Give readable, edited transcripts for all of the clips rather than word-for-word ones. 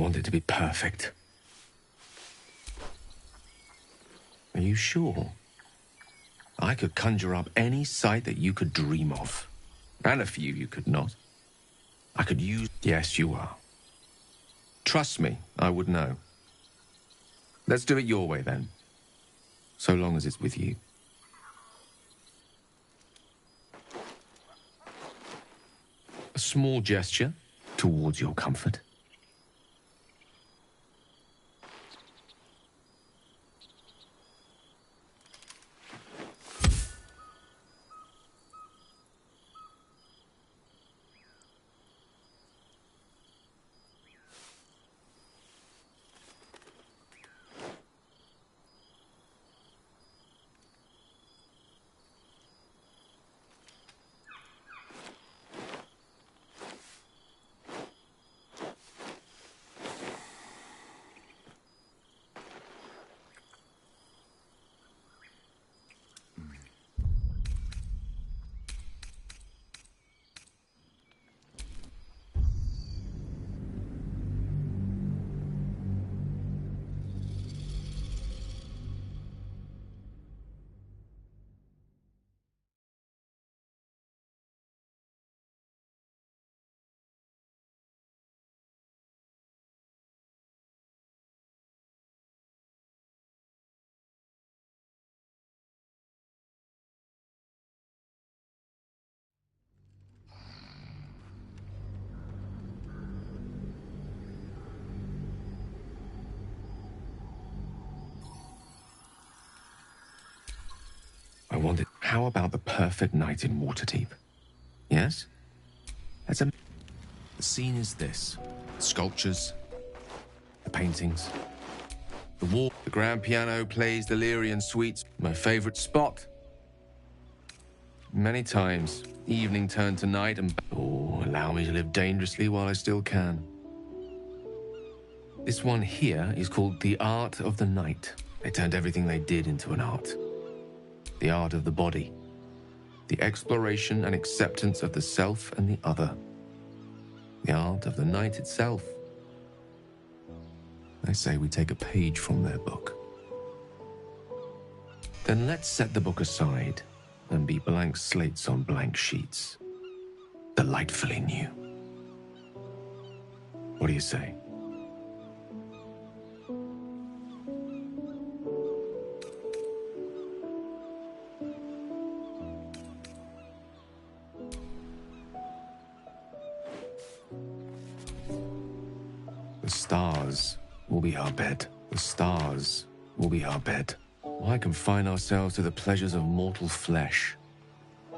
want it to be perfect. Are you sure? I could conjure up any sight that you could dream of. And a few you could not. I could use... Yes, you are. Trust me, I would know. Let's do it your way, then. So long as it's with you. A small gesture towards your comfort. I want it. How about the perfect night in Waterdeep? Yes? The scene is this. The sculptures, the paintings, the wall. The grand piano plays the Lyrian suites. My favorite spot. Many times, evening turned to night and... Oh, allow me to live dangerously while I still can. This one here is called The Art of the Night. They turned everything they did into an art. The art of the body. The exploration and acceptance of the self and the other. The art of the night itself. I say we take a page from their book. Then let's set the book aside and be blank slates on blank sheets. Delightfully new. What do you say? The stars will be our bed. The stars will be our bed. Why confine ourselves to the pleasures of mortal flesh?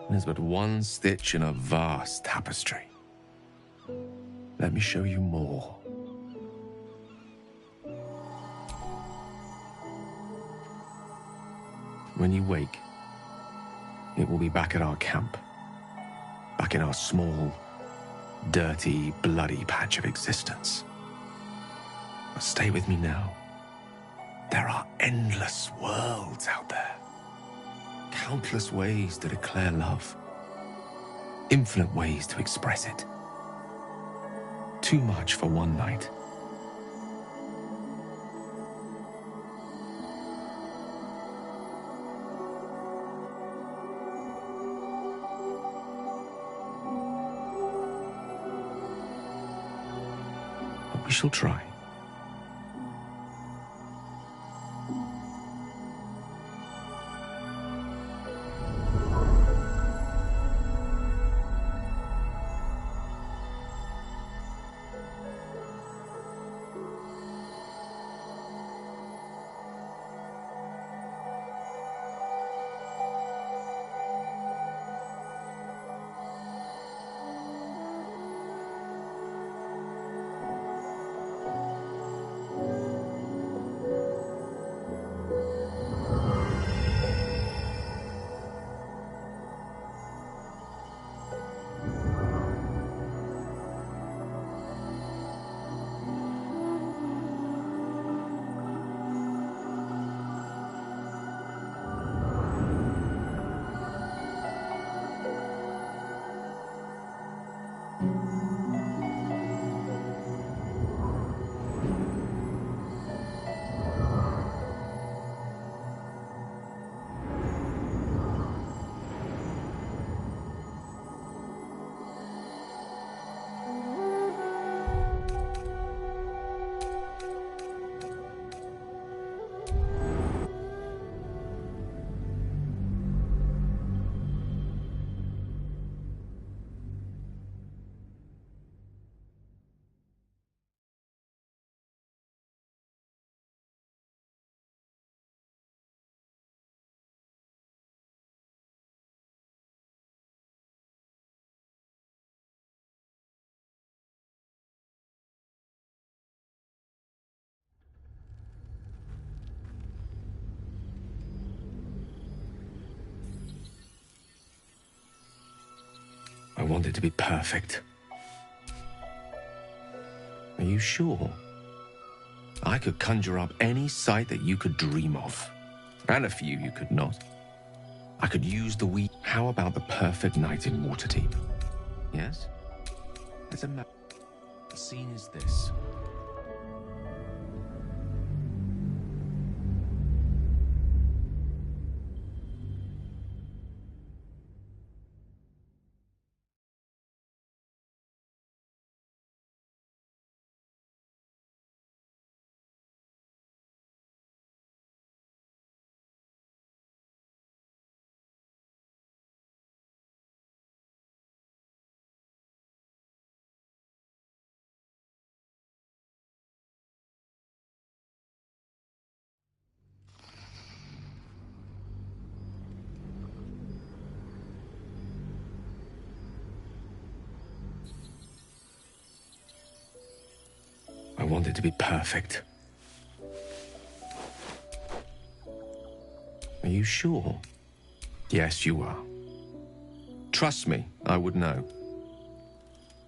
There's but one stitch in a vast tapestry. Let me show you more. When you wake, it will be back at our camp. Back in our small, dirty, bloody patch of existence. But stay with me now. There are endless worlds out there. Countless ways to declare love. Infinite ways to express it. Too much for one night. But we shall try. want it to be perfect. Are you sure? I could conjure up any sight that you could dream of, and a few you could not. I could use the wheat. How about the perfect night in Waterdeep? Yes? It's a map. The scene is this. I want it to be perfect. Are you sure? Yes, you are. Trust me, I would know.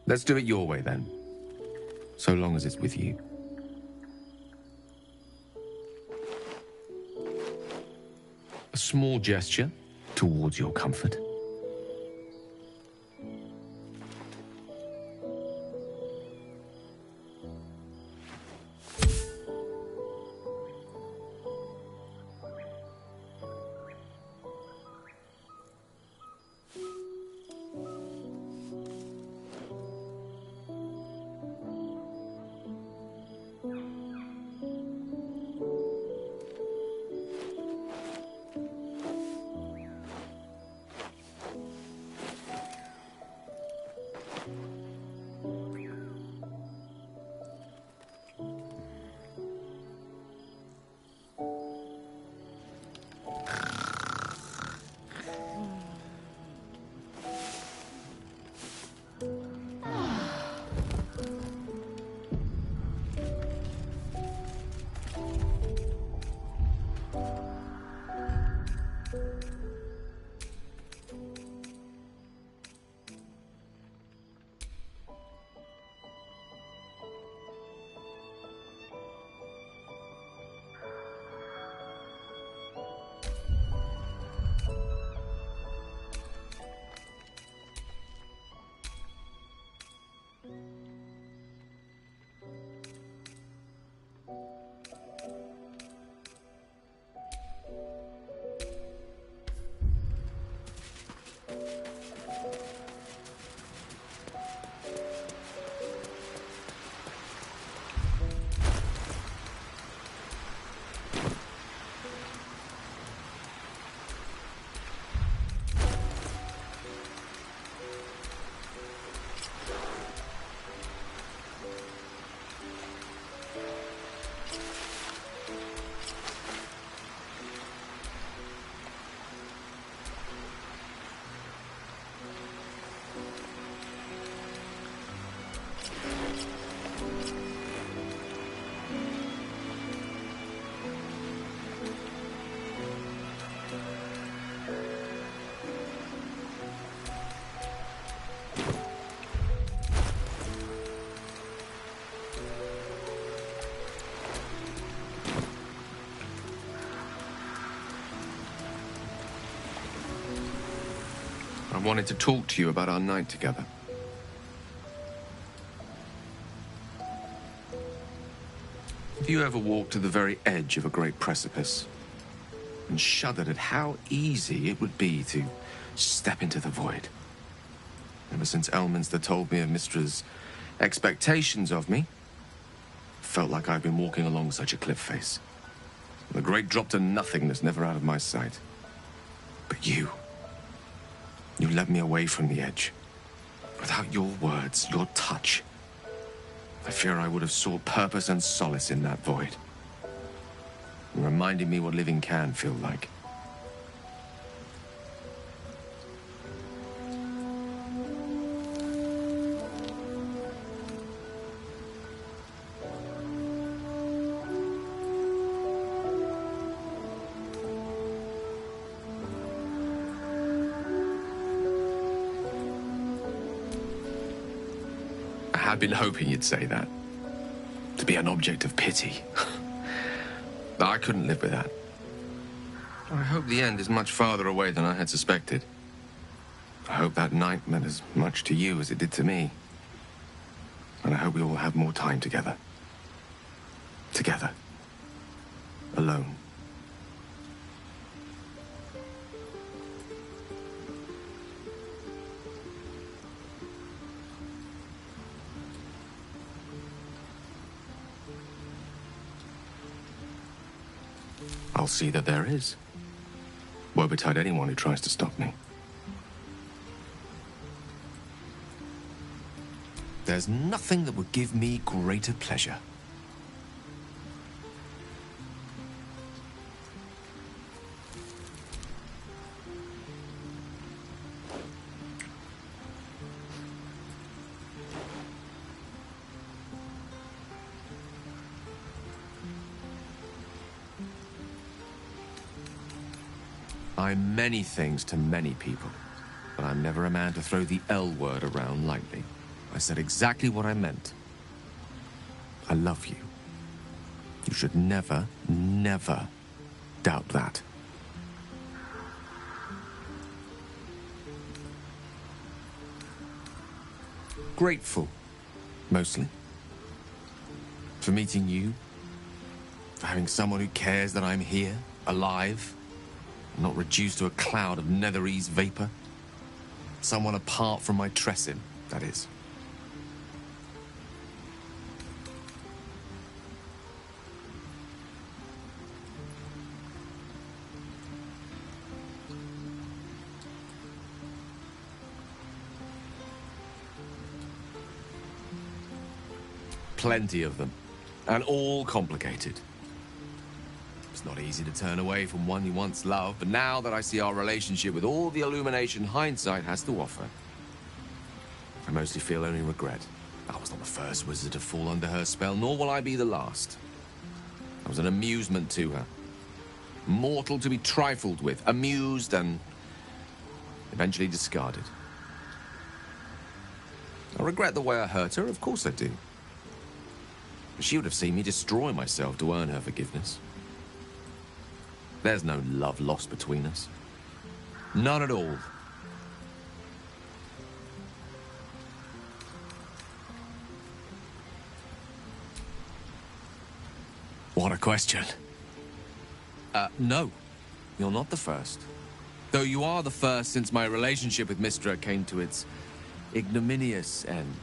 Let's do it your way then. So long as it's with you. A small gesture towards your comfort. I wanted to talk to you about our night together. Have you ever walked to the very edge of a great precipice and shuddered at how easy it would be to step into the void? Ever since Elminster told me of Mistra's expectations of me, felt like I've been walking along such a cliff face. The great drop to nothingness, never out of my sight. But you led me away from the edge. Without your words, your touch, I fear I would have sought purpose and solace in that void. You reminded me what living can feel like. I've been hoping you'd say that. To be an object of pity. I couldn't live with that. I hope the end is much farther away than I had suspected. I hope that night meant as much to you as it did to me. And I hope we all have more time together. Together. Alone. I'll see that there is. Woe betide anyone who tries to stop me. There's nothing that would give me greater pleasure. I'm many things to many people, but I'm never a man to throw the L word around lightly. I said exactly what I meant. I love you. You should never, never doubt that. Grateful, mostly. For meeting you. For having someone who cares that I'm here, alive. Not reduced to a cloud of netherese vapor. Someone apart from my Tressin, that is. Plenty of them, and all complicated. It's not easy to turn away from one you once loved, but now that I see our relationship with all the illumination hindsight has to offer, I mostly feel only regret. I was not the first wizard to fall under her spell, nor will I be the last. I was an amusement to her. Mortal to be trifled with, amused and eventually discarded. I regret the way I hurt her, of course I do. But she would have seen me destroy myself to earn her forgiveness. There's no love lost between us. None at all. What a question. No. You're not the first. Though you are the first since my relationship with Mystra came to its ignominious end.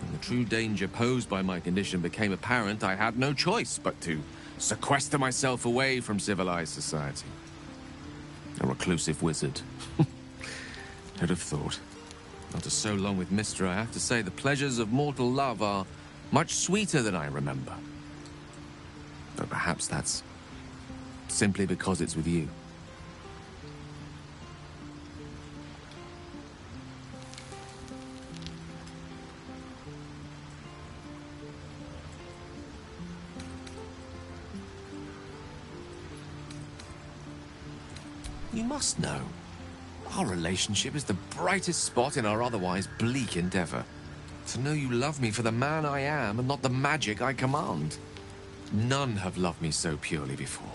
When the true danger posed by my condition became apparent, I had no choice but to sequester myself away from civilized society. A reclusive wizard. Who'd have thought? After so long with Mystra, I have to say the pleasures of mortal love are much sweeter than I remember. But perhaps that's simply because it's with you. You must know, our relationship is the brightest spot in our otherwise bleak endeavor. To know you love me for the man I am and not the magic I command. None have loved me so purely before.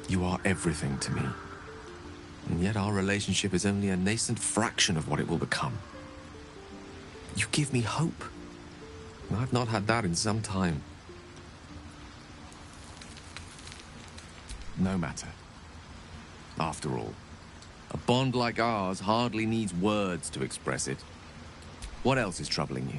You are everything to me. And yet our relationship is only a nascent fraction of what it will become. You give me hope. And I've not had that in some time. No matter. After all, a bond like ours hardly needs words to express it. What else is troubling you?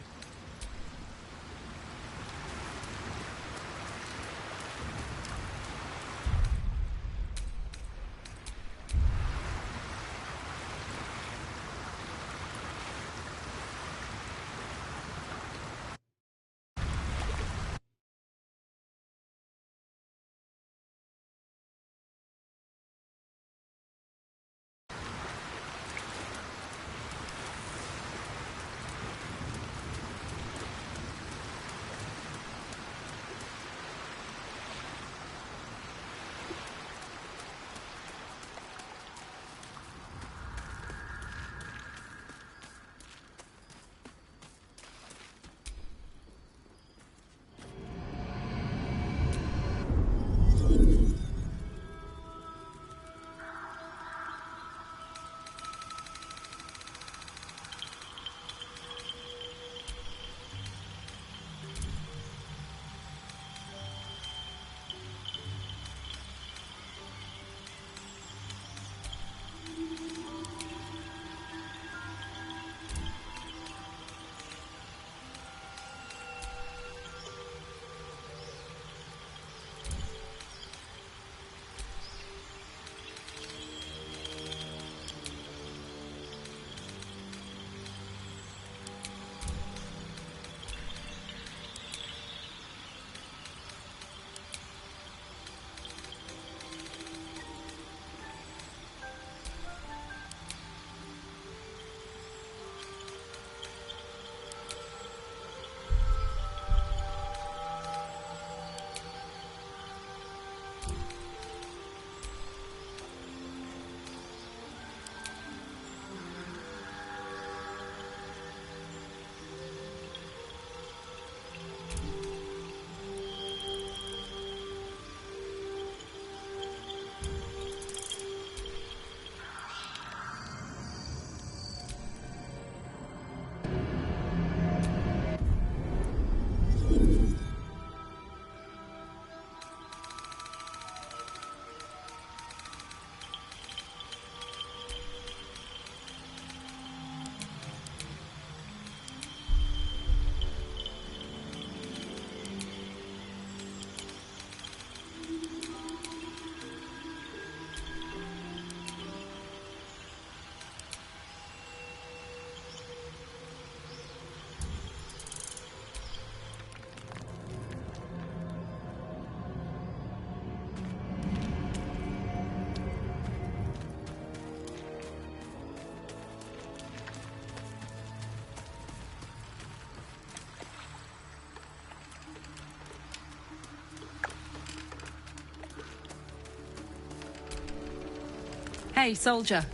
Hey, soldier.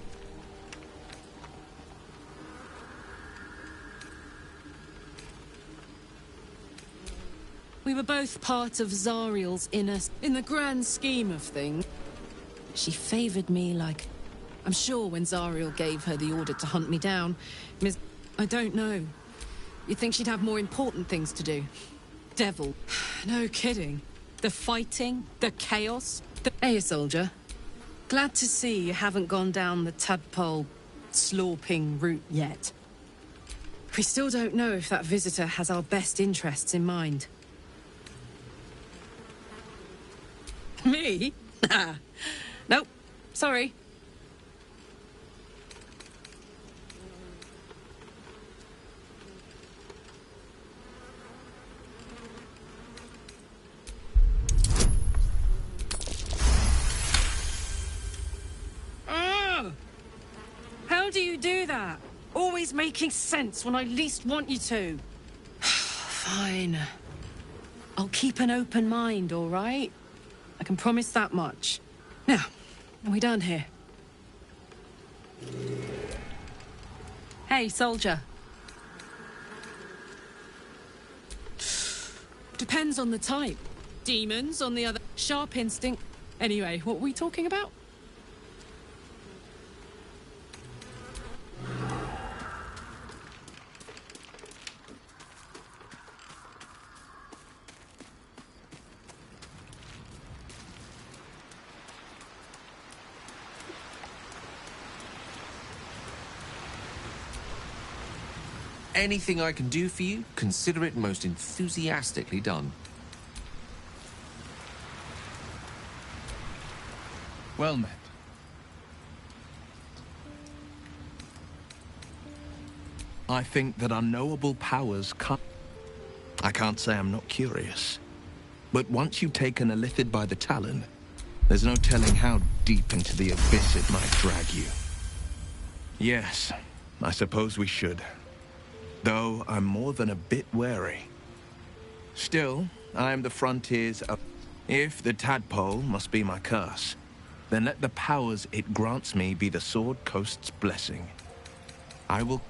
We were both part of Zariel's in the grand scheme of things. She favored me like... I'm sure when Zariel gave her the order to hunt me down, I don't know. You'd think she'd have more important things to do. Devil. No kidding. The fighting, the chaos. Hey, soldier. Glad to see you haven't gone down the tadpole slorping route yet. We still don't know if that visitor has our best interests in mind. Me? Nope. Sorry. How do you do that? Always making sense when I least want you to. Fine. I'll keep an open mind, all right? I can promise that much. Now, are we done here? Hey, soldier. Depends on the type. Demons on the other... Sharp instinct. Anyway, what were we talking about? Anything I can do for you, consider it most enthusiastically done. Well met. I think that unknowable powers come. I can't say I'm not curious. But once you've taken a lithid by the talon, there's no telling how deep into the abyss it might drag you. Yes, I suppose we should. Though I'm more than a bit wary. Still, I am the frontier's up. If the tadpole must be my curse, then let the powers it grants me be the Sword Coast's blessing. I will...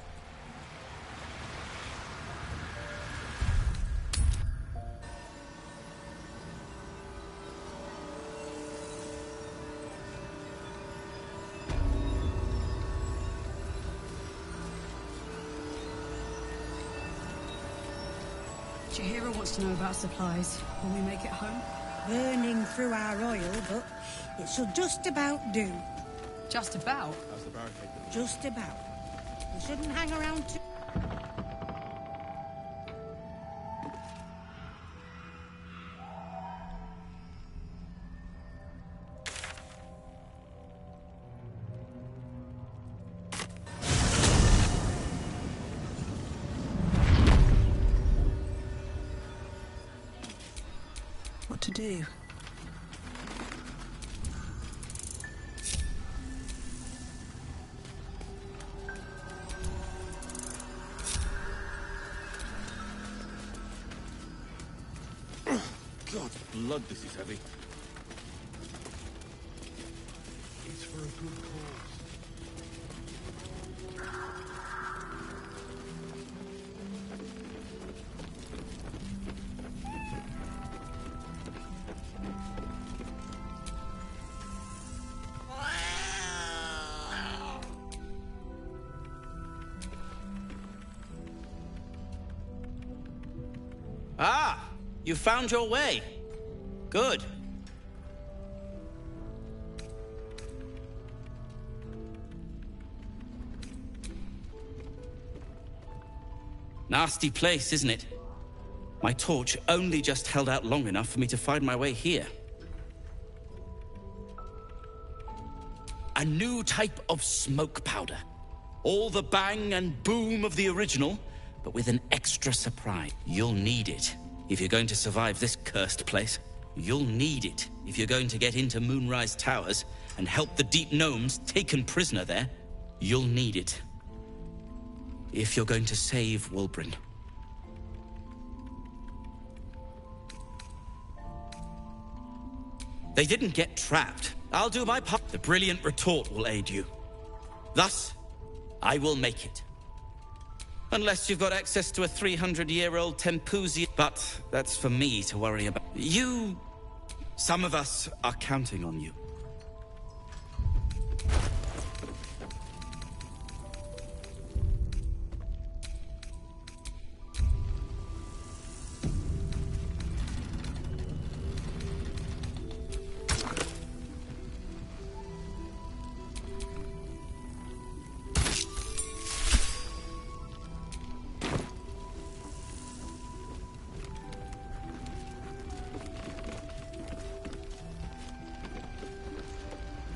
Jahira wants to know about supplies when we make it home. Burning through our oil, but it should just about do. Just about? Just about. We shouldn't hang around too... What to do? God, blood, this is heavy. It's for a good cause. Ah! You found your way. Good. Nasty place, isn't it? My torch only just held out long enough for me to find my way here. A new type of smoke powder. All the bang and boom of the original, but with an extra surprise. You'll need it if you're going to survive this cursed place. You'll need it if you're going to get into Moonrise Towers and help the Deep Gnomes taken prisoner there. You'll need it if you're going to save Wulbren. They didn't get trapped. I'll do my part. The brilliant retort will aid you. Thus, I will make it. Unless you've got access to a 300-year-old Tempusian. But that's for me to worry about. You... Some of us are counting on you.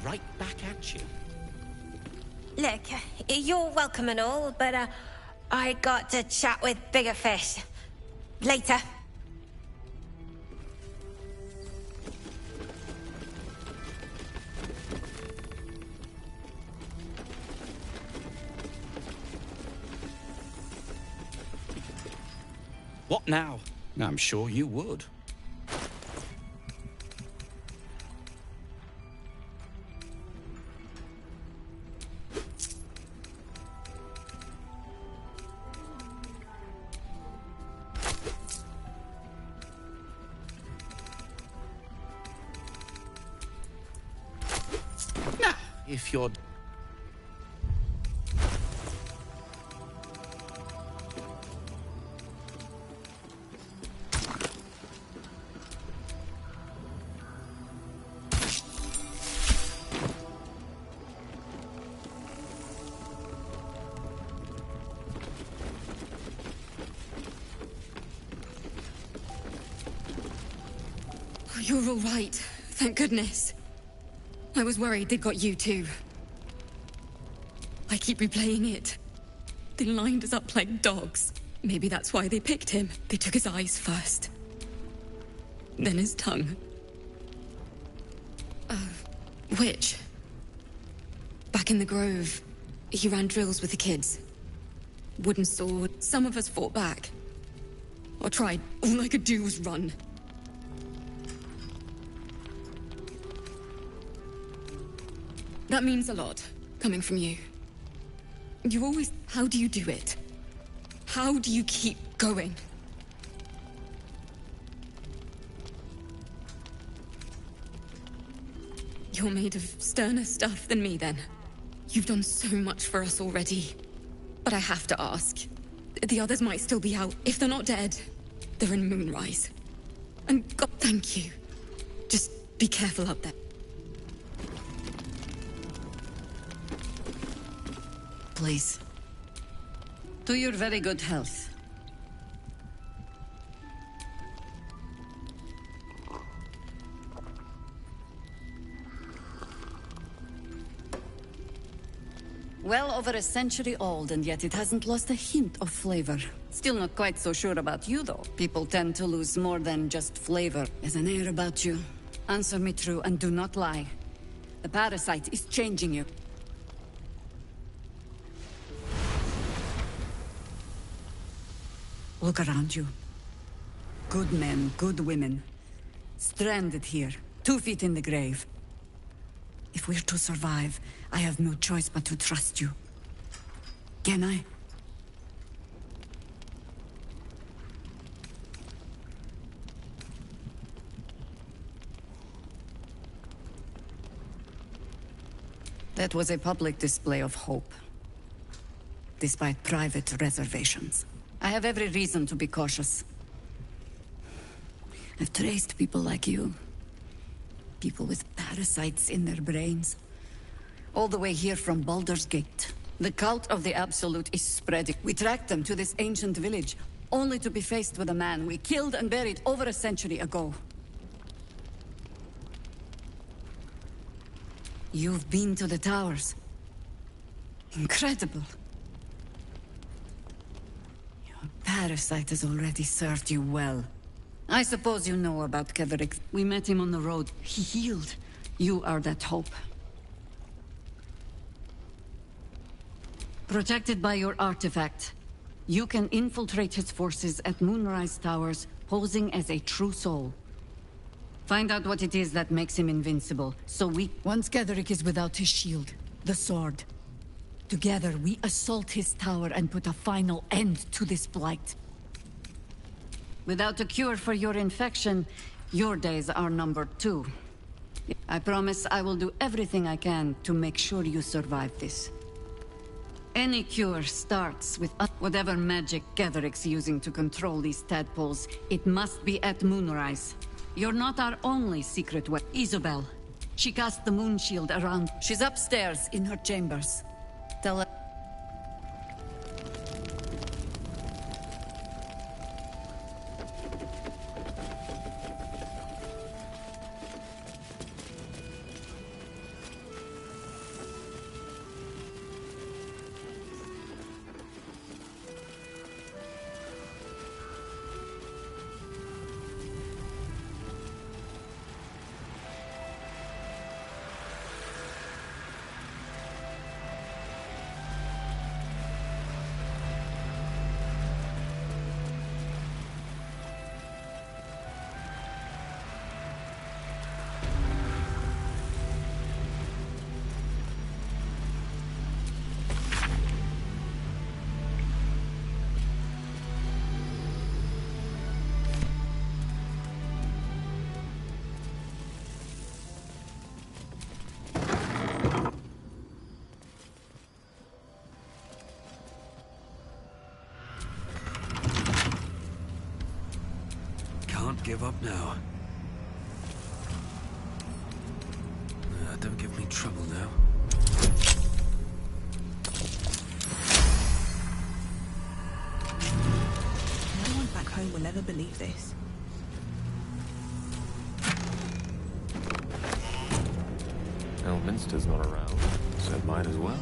Right back at you. Look, you're welcome and all, but I got to chat with bigger fish. Later. What now? I'm sure you would. Now, if you're... You're all right. Thank goodness. I was worried they'd got you too. I keep replaying it. They lined us up like dogs. Maybe that's why they picked him. They took his eyes first. Then his tongue. Which? Back in the grove, he ran drills with the kids. Wooden sword. Some of us fought back. Or tried. All I could do was run. That means a lot, coming from you. You always... How do you do it? How do you keep going? You're made of sterner stuff than me, then. You've done so much for us already. But I have to ask. The others might still be out. If they're not dead, they're in Moonrise. And God, thank you. Just be careful up there. Please. To your very good health. Well over a century old, and yet it hasn't lost a hint of flavor. Still not quite so sure about you, though. People tend to lose more than just flavor. There's an air about you. Answer me true, and do not lie. The parasite is changing you. Look around you. Good men, good women. Stranded here, 2 feet in the grave. If we're to survive, I have no choice but to trust you. Can I? That was a public display of hope, despite private reservations. I have every reason to be cautious. I've traced people like you. People with parasites in their brains. All the way here from Baldur's Gate. The cult of the Absolute is spreading. We tracked them to this ancient village, only to be faced with a man we killed and buried over a century ago. You've been to the towers. Incredible. Parasite has already served you well. I suppose you know about Keverick. We met him on the road. He healed. You are that hope. Protected by your artifact, you can infiltrate his forces at Moonrise Towers, posing as a true soul. Find out what it is that makes him invincible, so we... Once Gederick is without his shield, the sword. Together, we assault his tower and put a final end to this blight. Without a cure for your infection, your days are numbered too. I promise I will do everything I can to make sure you survive this. Any cure starts with whatever magic Gederick's using to control these tadpoles. It must be at moonrise. You're not our only secret weapon. Isobel. She cast the moon shield around. She's upstairs in her chambers. Tell her... Give up now. Don't give me trouble now. No one back home will ever believe this. Elminster's not around, so might as well.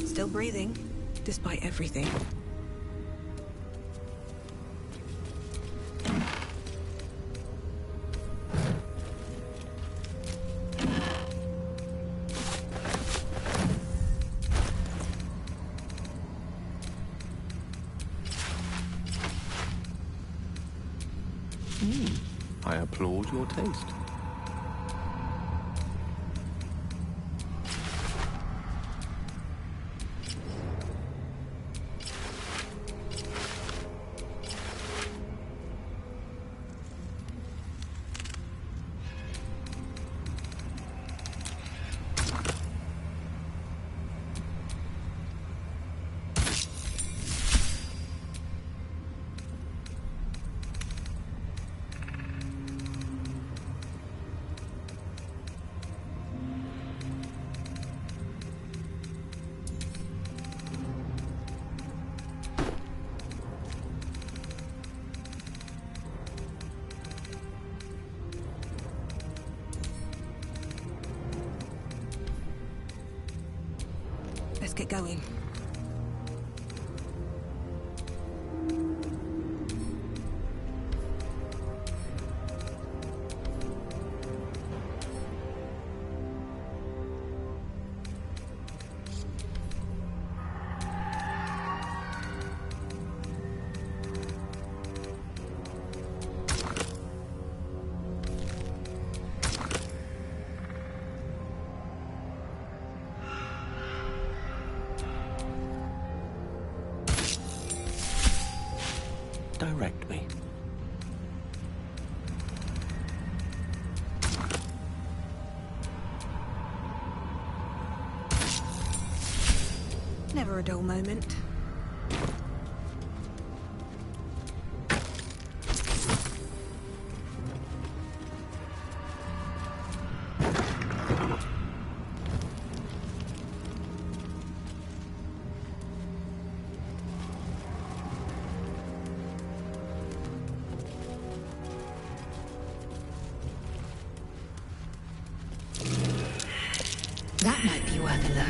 Still breathing, despite everything. I applaud your taste. Let's get going. Never a dull moment. That might be worth a look.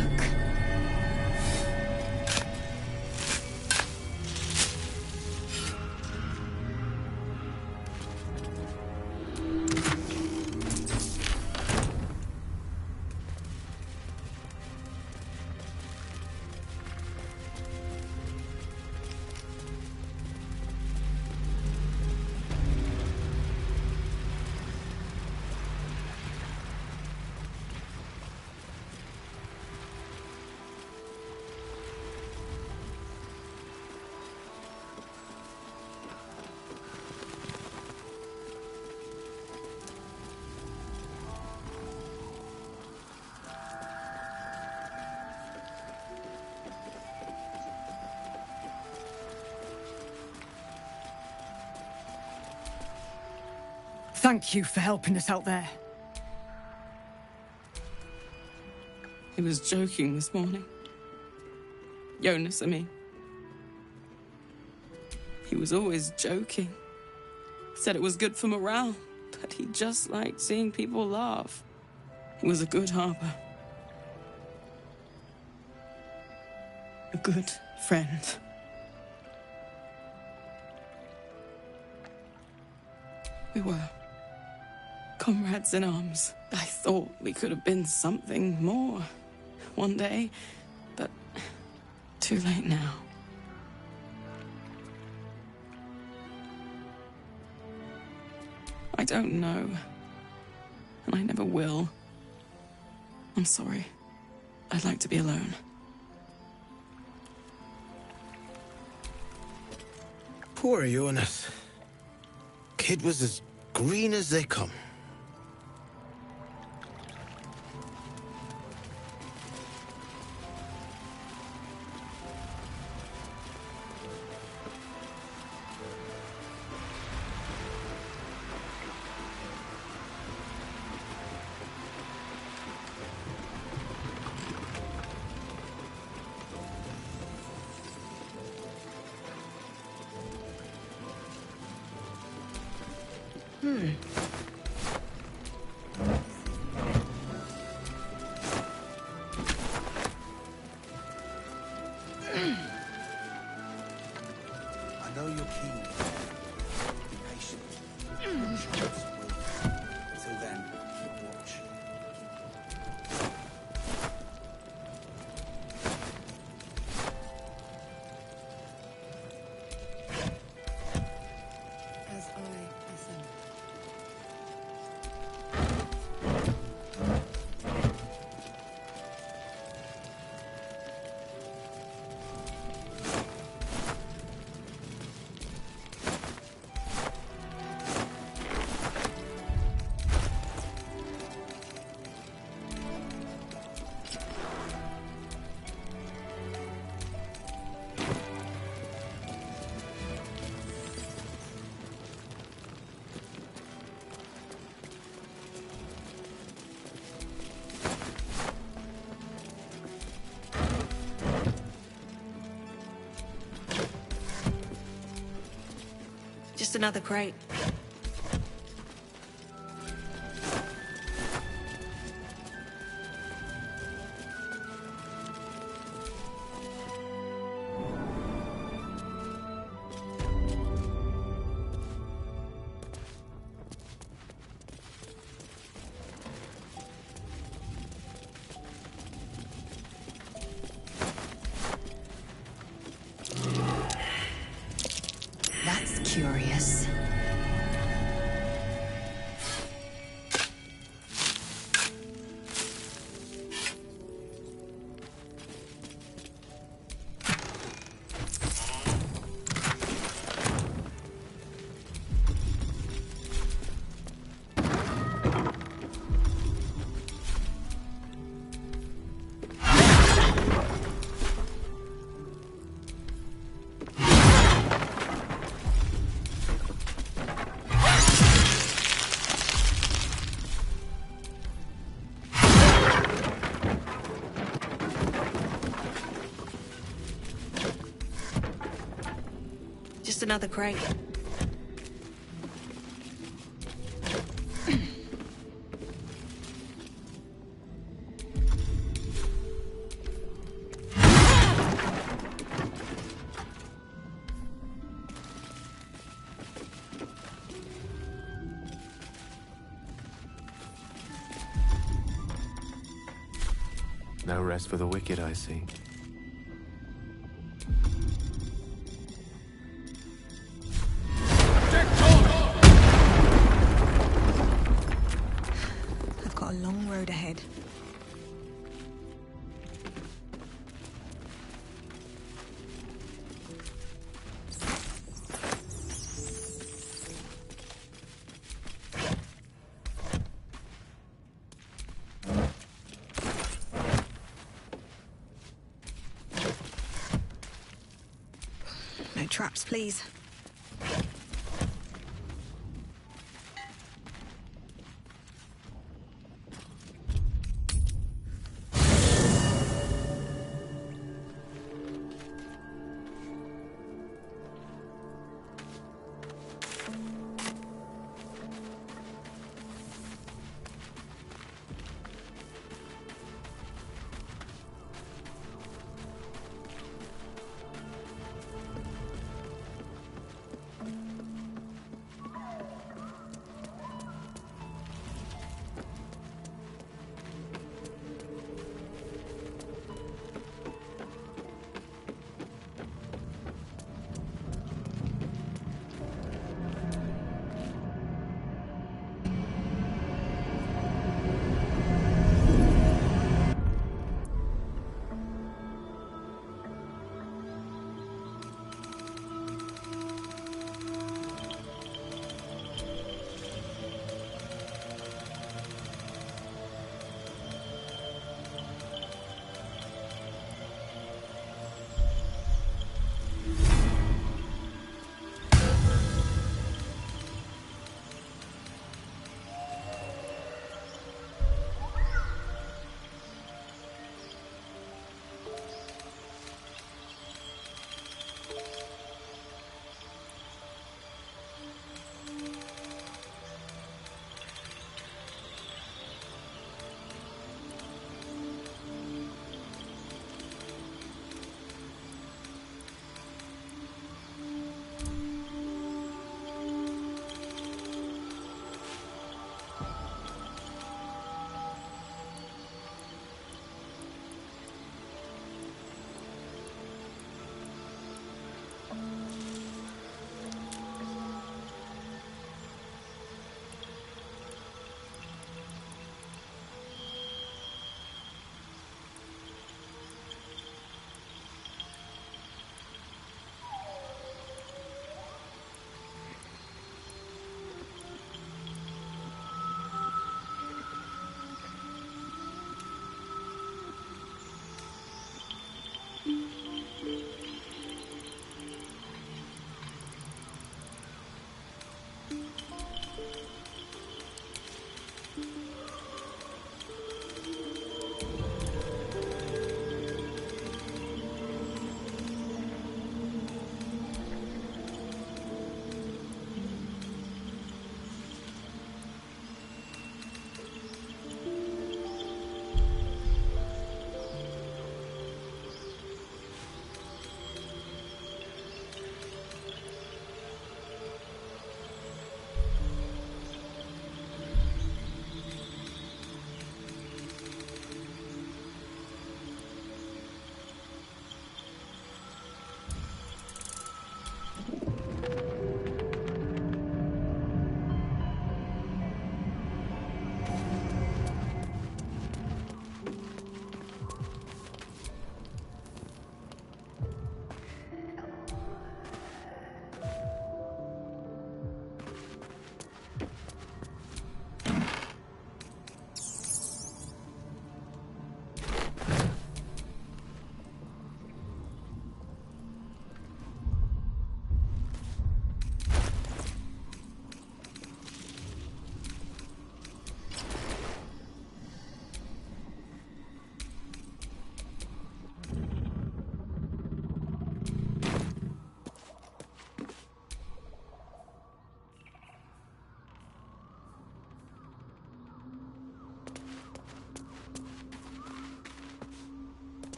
Thank you for helping us out there. He was joking this morning. Jonas, I mean. He was always joking. Said it was good for morale, but he just liked seeing people laugh. He was a good harbour. A good friend. We were comrades in arms. I thought we could have been something more one day, but too late now. I don't know, and I never will. I'm sorry. I'd like to be alone. Poor Jonas. Kid was as green as they come. I know you're keen. Be patient. Until then, watch. As I listen. Just another crate. That's curious. another crate. No rest for the wicked, I see. I've got a long road ahead. No traps, please.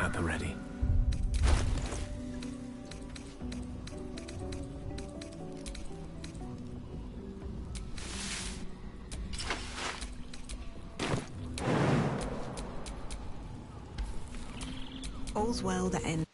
at the ready. All's well that ends.